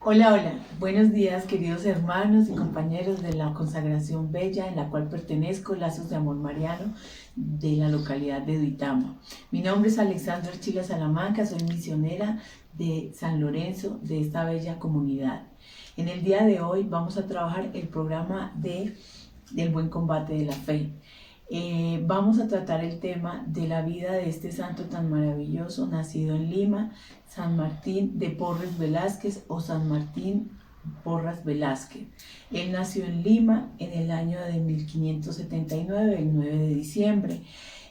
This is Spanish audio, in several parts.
Hola, hola, buenos días queridos hermanos y compañeros de la consagración bella en la cual pertenezco, Lazos de Amor Mariano de la localidad de Duitama. Mi nombre es Alexandra Archila Salamanca, soy misionera de San Lorenzo de esta bella comunidad. En el día de hoy vamos a trabajar el programa del buen combate de la fe. Vamos a tratar el tema de la vida de este santo tan maravilloso, nacido en Lima, San Martín de Porres Velázquez o San Martín Porras Velázquez. Él nació en Lima en el año de 1579, el 9 de diciembre,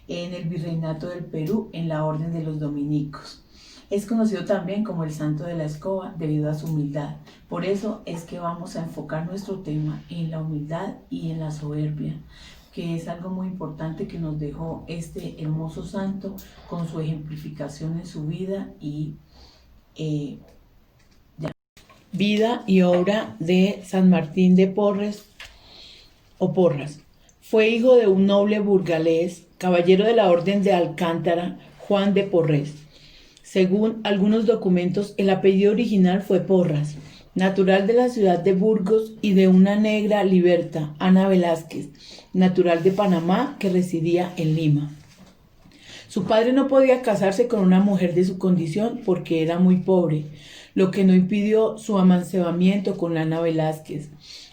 en el Virreinato del Perú, en la Orden de los Dominicos. Es conocido también como el Santo de la Escoba debido a su humildad. Por eso es que vamos a enfocar nuestro tema en la humildad y en la soberbia, que es algo muy importante que nos dejó este hermoso santo con su ejemplificación en su vida y vida y obra de San Martín de Porres o Porras. Fue hijo de un noble burgalés, caballero de la Orden de Alcántara, Juan de Porres. Según algunos documentos, el apellido original fue Porras, natural de la ciudad de Burgos y de una negra liberta, Ana Velázquez, natural de Panamá, que residía en Lima. Su padre no podía casarse con una mujer de su condición porque era muy pobre, lo que no impidió su amancebamiento con Ana Velázquez.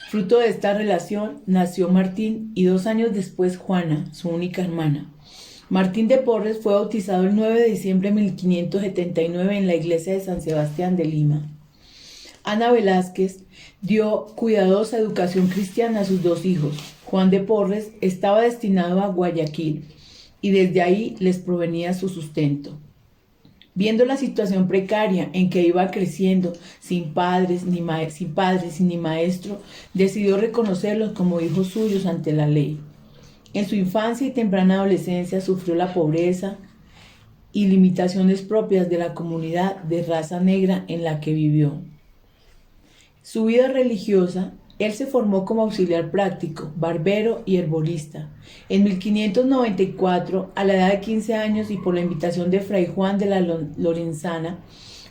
Fruto de esta relación nació Martín y 2 años después Juana, su única hermana. Martín de Porres fue bautizado el 9 de diciembre de 1579 en la iglesia de San Sebastián de Lima. Ana Velázquez dio cuidadosa educación cristiana a sus 2 hijos. Juan de Porres estaba destinado a Guayaquil y desde ahí les provenía su sustento. Viendo la situación precaria en que iba creciendo, sin padres ni maestro, decidió reconocerlos como hijos suyos ante la ley. En su infancia y temprana adolescencia sufrió la pobreza y limitaciones propias de la comunidad de raza negra en la que vivió. Su vida religiosa, él se formó como auxiliar práctico, barbero y herborista. En 1594, a la edad de 15 años y por la invitación de Fray Juan de la Lorenzana,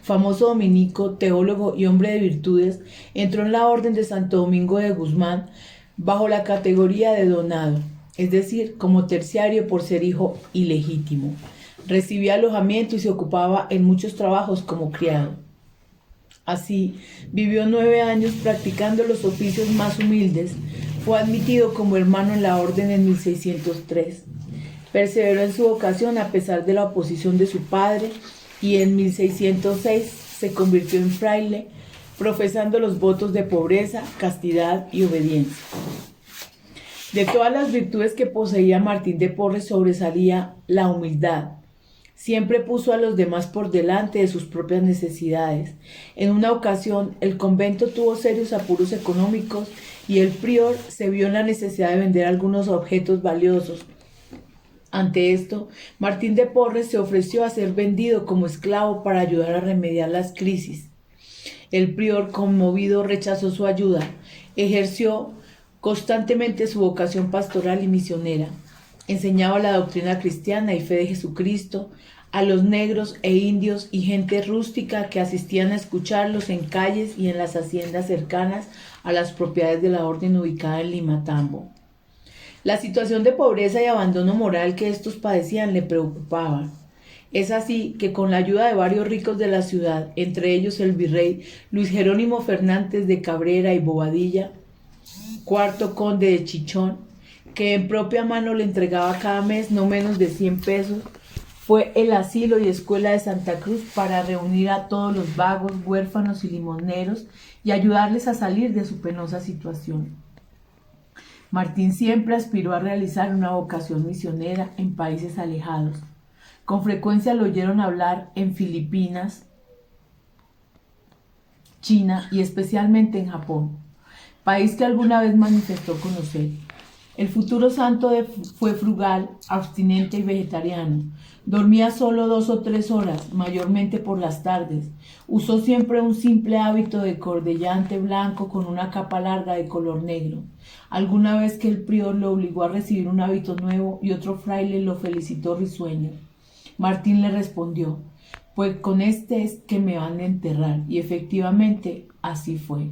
famoso dominico, teólogo y hombre de virtudes, entró en la orden de Santo Domingo de Guzmán bajo la categoría de donado, es decir, como terciario por ser hijo ilegítimo. Recibía alojamiento y se ocupaba en muchos trabajos como criado. Así, vivió 9 años practicando los oficios más humildes. Fue admitido como hermano en la orden en 1603. Perseveró en su vocación a pesar de la oposición de su padre y en 1606 se convirtió en fraile, profesando los votos de pobreza, castidad y obediencia. De todas las virtudes que poseía Martín de Porres sobresalía la humildad. Siempre puso a los demás por delante de sus propias necesidades. En una ocasión, el convento tuvo serios apuros económicos y el prior se vio en la necesidad de vender algunos objetos valiosos. Ante esto, Martín de Porres se ofreció a ser vendido como esclavo para ayudar a remediar las crisis. El prior, conmovido, rechazó su ayuda. Ejerció constantemente su vocación pastoral y misionera. Enseñaba la doctrina cristiana y fe de Jesucristo a los negros e indios y gente rústica que asistían a escucharlos en calles y en las haciendas cercanas a las propiedades de la orden ubicada en Limatambo. La situación de pobreza y abandono moral que estos padecían le preocupaba. Es así que con la ayuda de varios ricos de la ciudad, entre ellos el virrey Luis Jerónimo Fernández de Cabrera y Bobadilla, cuarto conde de Chichón, que en propia mano le entregaba cada mes no menos de 100 pesos, fue el asilo y escuela de Santa Cruz para reunir a todos los vagos, huérfanos y limoneros y ayudarles a salir de su penosa situación. Martín siempre aspiró a realizar una vocación misionera en países alejados. Con frecuencia lo oyeron hablar en Filipinas, China y especialmente en Japón, país que alguna vez manifestó conocer. El futuro santo fue frugal, abstinente y vegetariano. Dormía solo 2 o 3 horas, mayormente por las tardes. Usó siempre un simple hábito de cordellante blanco con una capa larga de color negro. Alguna vez que el prior lo obligó a recibir un hábito nuevo y otro fraile lo felicitó risueño. Martín le respondió: pues con este es que me van a enterrar. Y efectivamente así fue.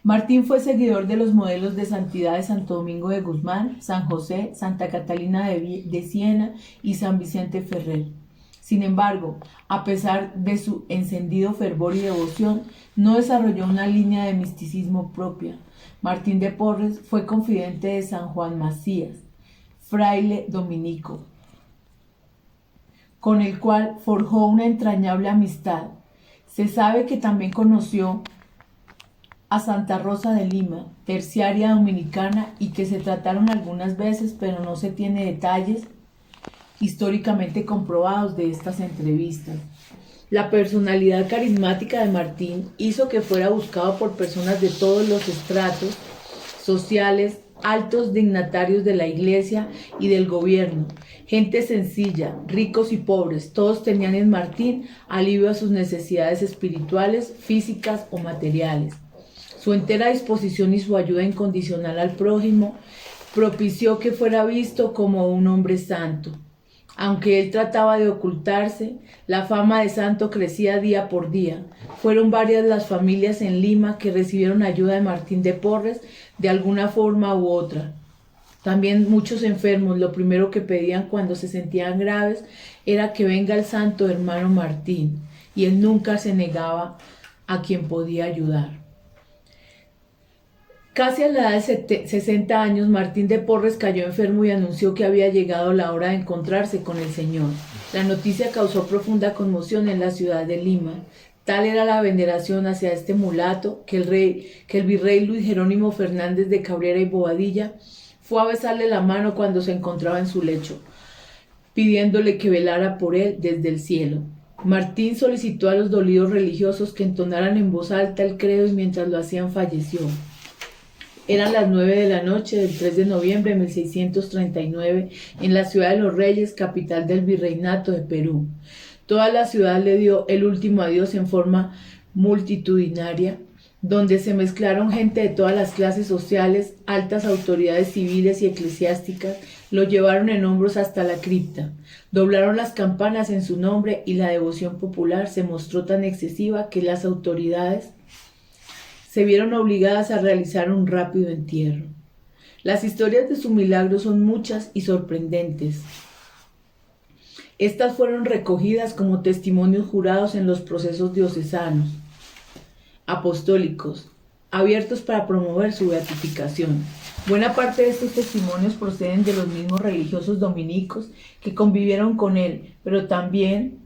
Martín fue seguidor de los modelos de santidad de Santo Domingo de Guzmán, San José, Santa Catalina de Siena y San Vicente Ferrer. Sin embargo, a pesar de su encendido fervor y devoción, no desarrolló una línea de misticismo propia. Martín de Porres fue confidente de San Juan Macías, fraile dominico, con el cual forjó una entrañable amistad. Se sabe que también conoció a Santa Rosa de Lima, terciaria dominicana, y que se trataron algunas veces, pero no se tiene detalles históricamente comprobados de estas entrevistas. La personalidad carismática de Martín hizo que fuera buscado por personas de todos los estratos sociales, altos dignatarios de la iglesia y del gobierno, gente sencilla, ricos y pobres, todos tenían en Martín alivio a sus necesidades espirituales, físicas o materiales. Su entera disposición y su ayuda incondicional al prójimo propició que fuera visto como un hombre santo. Aunque él trataba de ocultarse, la fama de santo crecía día por día. Fueron varias las familias en Lima que recibieron ayuda de Martín de Porres de alguna forma u otra. También muchos enfermos lo primero que pedían cuando se sentían graves era que venga el santo hermano Martín, y él nunca se negaba a quien podía ayudar. Casi a la edad de 60 años, Martín de Porres cayó enfermo y anunció que había llegado la hora de encontrarse con el Señor. La noticia causó profunda conmoción en la ciudad de Lima. Tal era la veneración hacia este mulato que el virrey Luis Jerónimo Fernández de Cabrera y Bobadilla fue a besarle la mano cuando se encontraba en su lecho, pidiéndole que velara por él desde el cielo. Martín solicitó a los dolidos religiosos que entonaran en voz alta el credo y mientras lo hacían falleció. Eran las 9 de la noche del 3 de noviembre de 1639 en la ciudad de Los Reyes, capital del virreinato de Perú. Toda la ciudad le dio el último adiós en forma multitudinaria, donde se mezclaron gente de todas las clases sociales, altas autoridades civiles y eclesiásticas, lo llevaron en hombros hasta la cripta, doblaron las campanas en su nombre y la devoción popular se mostró tan excesiva que las autoridades se vieron obligadas a realizar un rápido entierro. Las historias de su milagro son muchas y sorprendentes. Estas fueron recogidas como testimonios jurados en los procesos diocesanos, apostólicos, abiertos para promover su beatificación. Buena parte de estos testimonios proceden de los mismos religiosos dominicos que convivieron con él, pero también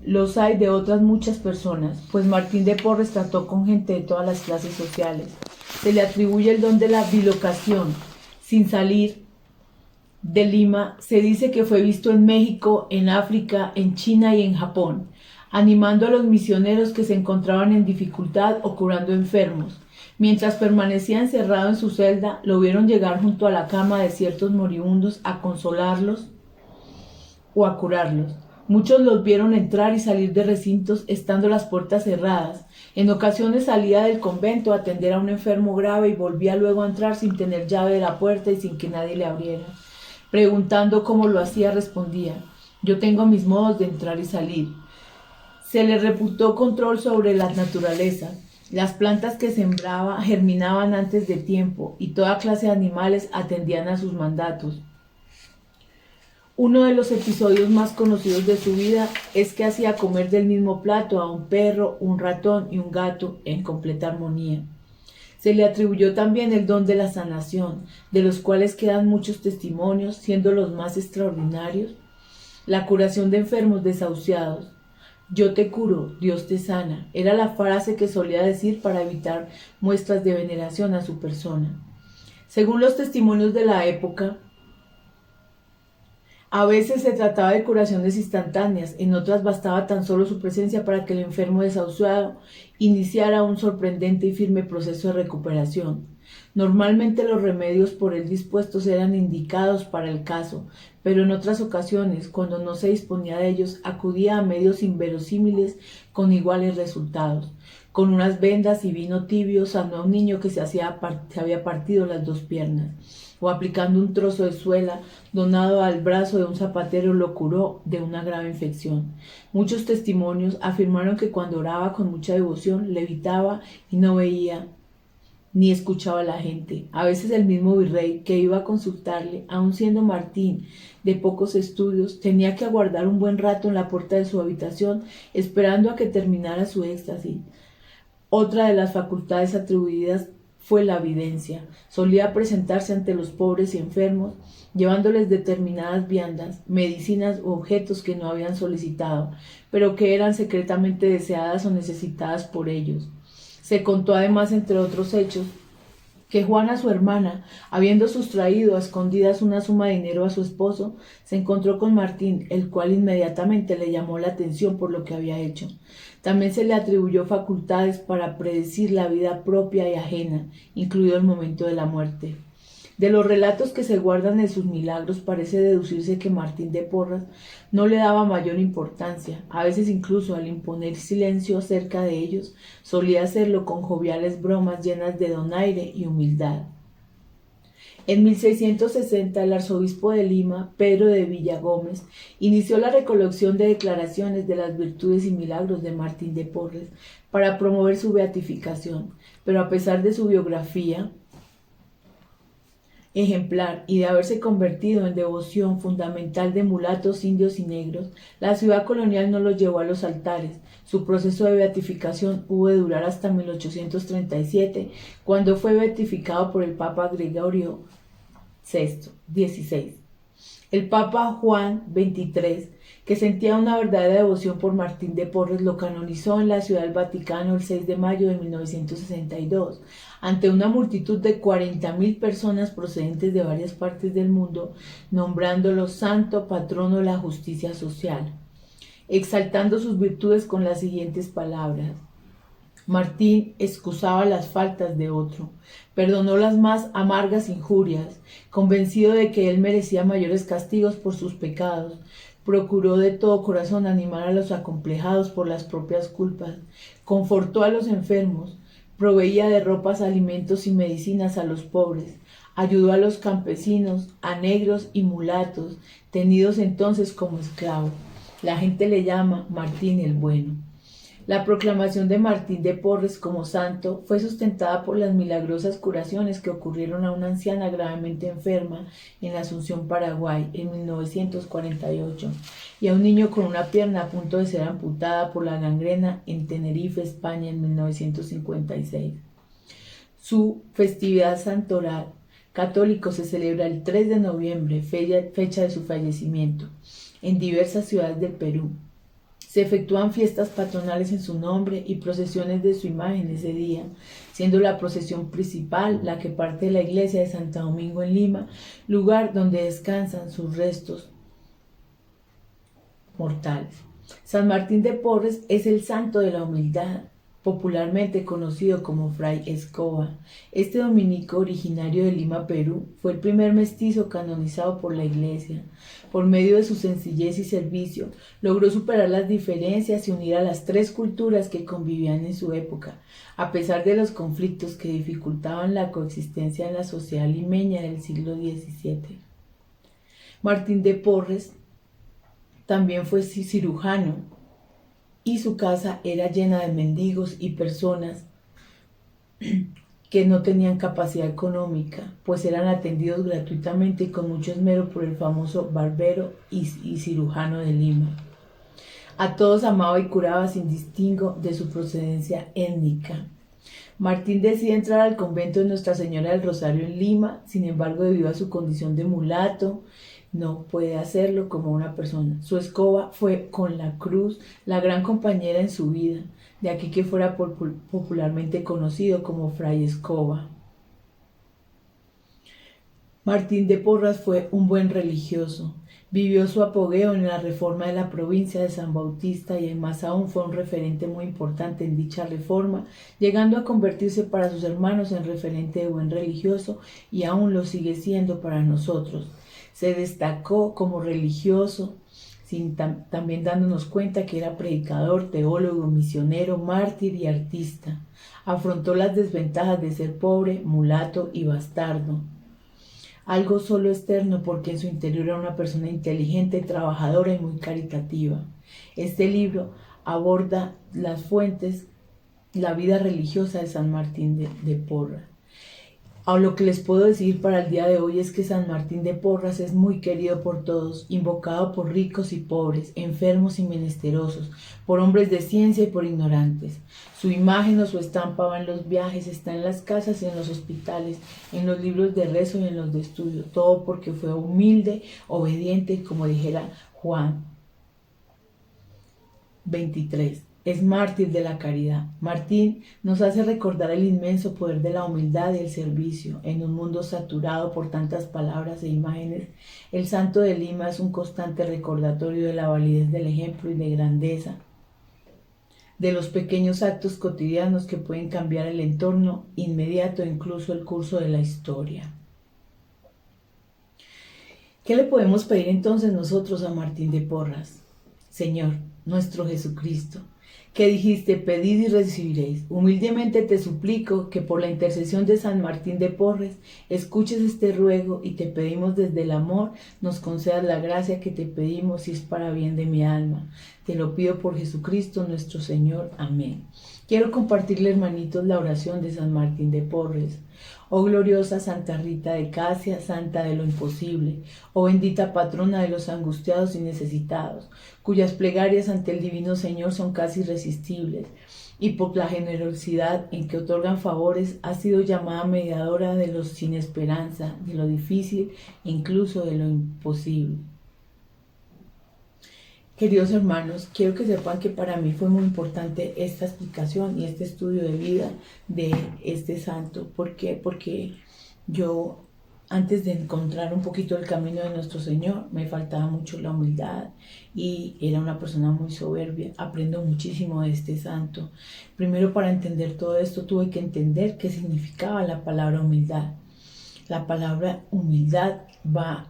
los hay de otras muchas personas, pues Martín de Porres trató con gente de todas las clases sociales. Se le atribuye el don de la bilocación. Sin salir de Lima, se dice que fue visto en México, en África, en China y en Japón, animando a los misioneros que se encontraban en dificultad o curando enfermos. Mientras permanecía encerrado en su celda, lo vieron llegar junto a la cama de ciertos moribundos a consolarlos o a curarlos. Muchos los vieron entrar y salir de recintos estando las puertas cerradas. En ocasiones salía del convento a atender a un enfermo grave y volvía luego a entrar sin tener llave de la puerta y sin que nadie le abriera. Preguntando cómo lo hacía, respondía: yo tengo mis modos de entrar y salir. Se le reputó control sobre la naturaleza. Las plantas que sembraba germinaban antes de tiempo y toda clase de animales atendían a sus mandatos. Uno de los episodios más conocidos de su vida es que hacía comer del mismo plato a un perro, un ratón y un gato en completa armonía. Se le atribuyó también el don de la sanación, de los cuales quedan muchos testimonios, siendo los más extraordinarios la curación de enfermos desahuciados. Yo te curo, Dios te sana, era la frase que solía decir para evitar muestras de veneración a su persona. Según los testimonios de la época, a veces se trataba de curaciones instantáneas, en otras bastaba tan solo su presencia para que el enfermo desahuciado iniciara un sorprendente y firme proceso de recuperación. Normalmente los remedios por él dispuestos eran indicados para el caso, pero en otras ocasiones, cuando no se disponía de ellos, acudía a medios inverosímiles con iguales resultados. Con unas vendas y vino tibio sanó a un niño que se había partido las dos piernas, o aplicando un trozo de suela donado al brazo de un zapatero lo curó de una grave infección. Muchos testimonios afirmaron que cuando oraba con mucha devoción levitaba y no veía ni escuchaba a la gente. A veces el mismo virrey que iba a consultarle, aun siendo Martín de pocos estudios, tenía que aguardar un buen rato en la puerta de su habitación esperando a que terminara su éxtasis. Otra de las facultades atribuidas fue la videncia. Solía presentarse ante los pobres y enfermos, llevándoles determinadas viandas, medicinas u objetos que no habían solicitado, pero que eran secretamente deseadas o necesitadas por ellos. Se contó además, entre otros hechos, que Juana, su hermana, habiendo sustraído a escondidas una suma de dinero a su esposo, se encontró con Martín, el cual inmediatamente le llamó la atención por lo que había hecho. También se le atribuyó facultades para predecir la vida propia y ajena, incluido el momento de la muerte. De los relatos que se guardan en sus milagros parece deducirse que Martín de Porras no le daba mayor importancia, a veces incluso al imponer silencio acerca de ellos, solía hacerlo con joviales bromas llenas de donaire y humildad. En 1660 el arzobispo de Lima, Pedro de Villagómez, inició la recolección de declaraciones de las virtudes y milagros de Martín de Porres para promover su beatificación, pero a pesar de su biografía ejemplar y de haberse convertido en devoción fundamental de mulatos, indios y negros, la ciudad colonial no los llevó a los altares. Su proceso de beatificación hubo de durar hasta 1837, cuando fue beatificado por el Papa Gregorio XVI. El Papa Juan XXIII, que sentía una verdadera devoción por Martín de Porres, lo canonizó en la Ciudad del Vaticano el 6 de mayo de 1962, ante una multitud de 40.000 personas procedentes de varias partes del mundo, nombrándolo santo patrono de la justicia social, exaltando sus virtudes con las siguientes palabras: Martín excusaba las faltas de otro, perdonó las más amargas injurias, convencido de que él merecía mayores castigos por sus pecados, procuró de todo corazón animar a los acomplejados por las propias culpas, confortó a los enfermos, proveía de ropas, alimentos y medicinas a los pobres, ayudó a los campesinos, a negros y mulatos, tenidos entonces como esclavos. La gente le llama Martín el Bueno. La proclamación de Martín de Porres como santo fue sustentada por las milagrosas curaciones que ocurrieron a una anciana gravemente enferma en la Asunción, Paraguay, en 1948, y a un niño con una pierna a punto de ser amputada por la gangrena en Tenerife, España, en 1956. Su festividad santoral católico se celebra el 3 de noviembre, fecha de su fallecimiento, en diversas ciudades del Perú. Se efectúan fiestas patronales en su nombre y procesiones de su imagen ese día, siendo la procesión principal la que parte de la iglesia de Santo Domingo en Lima, lugar donde descansan sus restos mortales. San Martín de Porres es el santo de la humildad, popularmente conocido como Fray Escoba. Este dominico, originario de Lima, Perú, fue el primer mestizo canonizado por la Iglesia. Por medio de su sencillez y servicio, logró superar las diferencias y unir a las tres culturas que convivían en su época, a pesar de los conflictos que dificultaban la coexistencia en la sociedad limeña del siglo XVII. Martín de Porres también fue cirujano, y su casa era llena de mendigos y personas que no tenían capacidad económica, pues eran atendidos gratuitamente y con mucho esmero por el famoso barbero y cirujano de Lima. A todos amaba y curaba sin distingo de su procedencia étnica. Martín decide entrar al convento de Nuestra Señora del Rosario en Lima, sin embargo, debido a su condición de mulato, no puede hacerlo como una persona. Su escoba fue con la cruz la gran compañera en su vida, de aquí que fuera popularmente conocido como Fray Escoba. Martín de Porras fue un buen religioso. Vivió su apogeo en la reforma de la provincia de San Bautista y más aún fue un referente muy importante en dicha reforma, llegando a convertirse para sus hermanos en referente de buen religioso y aún lo sigue siendo para nosotros. Se destacó como religioso, también dándonos cuenta que era predicador, teólogo, misionero, mártir y artista. Afrontó las desventajas de ser pobre, mulato y bastardo. Algo solo externo porque en su interior era una persona inteligente, trabajadora y muy caritativa. Este libro aborda las fuentes, la vida religiosa de San Martín de Porras. Lo que les puedo decir para el día de hoy es que San Martín de Porras es muy querido por todos, invocado por ricos y pobres, enfermos y menesterosos, por hombres de ciencia y por ignorantes. Su imagen o su estampa va en los viajes, está en las casas y en los hospitales, en los libros de rezo y en los de estudio, todo porque fue humilde, obediente y, como dijera Juan 23. Es mártir de la caridad. Martín nos hace recordar el inmenso poder de la humildad y el servicio. En un mundo saturado por tantas palabras e imágenes, el Santo de Lima es un constante recordatorio de la validez del ejemplo y de grandeza, de los pequeños actos cotidianos que pueden cambiar el entorno inmediato e incluso el curso de la historia. ¿Qué le podemos pedir entonces nosotros a Martín de Porras? Señor, nuestro Jesucristo, que dijiste, pedid y recibiréis. Humildemente te suplico que por la intercesión de San Martín de Porres escuches este ruego y te pedimos desde el amor nos concedas la gracia que te pedimos y es para bien de mi alma. Te lo pido por Jesucristo nuestro Señor. Amén. Quiero compartirle, hermanitos, la oración de San Martín de Porres. Oh gloriosa Santa Rita de Casia, Santa de lo imposible, oh bendita patrona de los angustiados y necesitados, cuyas plegarias ante el Divino Señor son casi irresistibles, y por la generosidad en que otorgan favores, ha sido llamada mediadora de los sin esperanza, de lo difícil e incluso de lo imposible. Queridos hermanos, quiero que sepan que para mí fue muy importante esta explicación y este estudio de vida de este santo. ¿Por qué? Porque yo, antes de encontrar un poquito el camino de nuestro Señor, me faltaba mucho la humildad y era una persona muy soberbia. Aprendo muchísimo de este santo. Primero, para entender todo esto, tuve que entender qué significaba la palabra humildad. La palabra humildad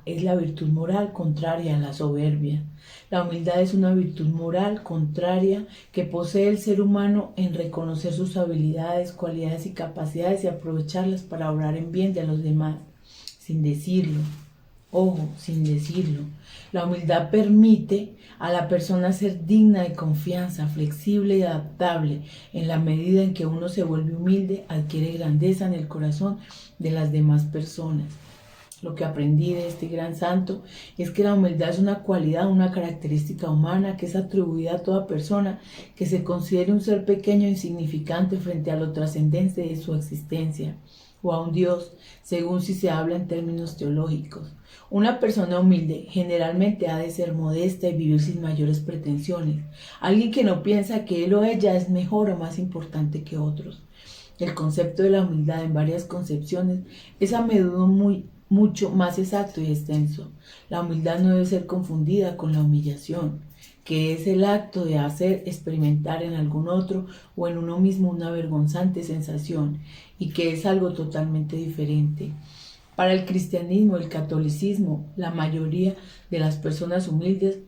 es la virtud moral contraria a la soberbia. La humildad es una virtud moral contraria que posee el ser humano en reconocer sus habilidades, cualidades y capacidades y aprovecharlas para obrar en bien de los demás, sin decirlo. Ojo, sin decirlo. La humildad permite a la persona ser digna de confianza, flexible y adaptable. En la medida en que uno se vuelve humilde, adquiere grandeza en el corazón de las demás personas. Lo que aprendí de este gran santo es que la humildad es una cualidad, una característica humana que es atribuida a toda persona que se considere un ser pequeño e insignificante frente a lo trascendente de su existencia, o a un Dios, según si se habla en términos teológicos. Una persona humilde generalmente ha de ser modesta y vivir sin mayores pretensiones. Alguien que no piensa que él o ella es mejor o más importante que otros. El concepto de la humildad en varias concepciones es a menudo mucho más exacto y extenso. La humildad no debe ser confundida con la humillación, que es el acto de hacer experimentar en algún otro o en uno mismo una vergonzante sensación, y que es algo totalmente diferente. Para el cristianismo, el catolicismo, la mayoría de las personas humildes,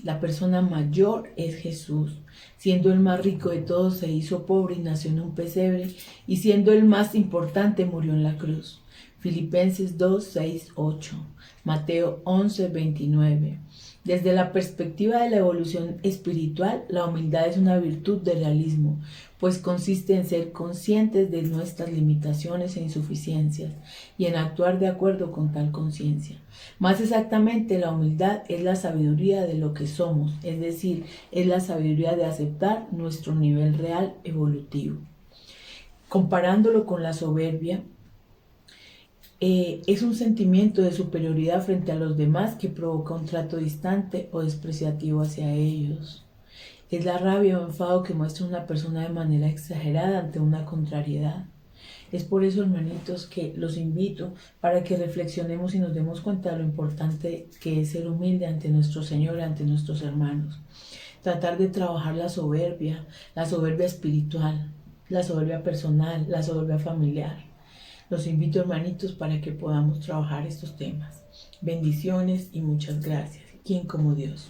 la persona mayor es Jesús. Siendo el más rico de todos, se hizo pobre y nació en un pesebre, y siendo el más importante, murió en la cruz. Filipenses 2, 6, 8, Mateo 11, 29. Desde la perspectiva de la evolución espiritual, la humildad es una virtud de realismo, pues consiste en ser conscientes de nuestras limitaciones e insuficiencias y en actuar de acuerdo con tal conciencia. Más exactamente, la humildad es la sabiduría de lo que somos, es decir, es la sabiduría de aceptar nuestro nivel real evolutivo. Comparándolo con la soberbia, es un sentimiento de superioridad frente a los demás que provoca un trato distante o despreciativo hacia ellos. Es la rabia o enfado que muestra una persona de manera exagerada ante una contrariedad. Es por eso, hermanitos, que los invito para que reflexionemos y nos demos cuenta de lo importante que es ser humilde ante nuestro Señor y ante nuestros hermanos. Tratar de trabajar la soberbia espiritual, la soberbia personal, la soberbia familiar. Los invito, hermanitos, para que podamos trabajar estos temas. Bendiciones y muchas gracias. ¿Quién como Dios?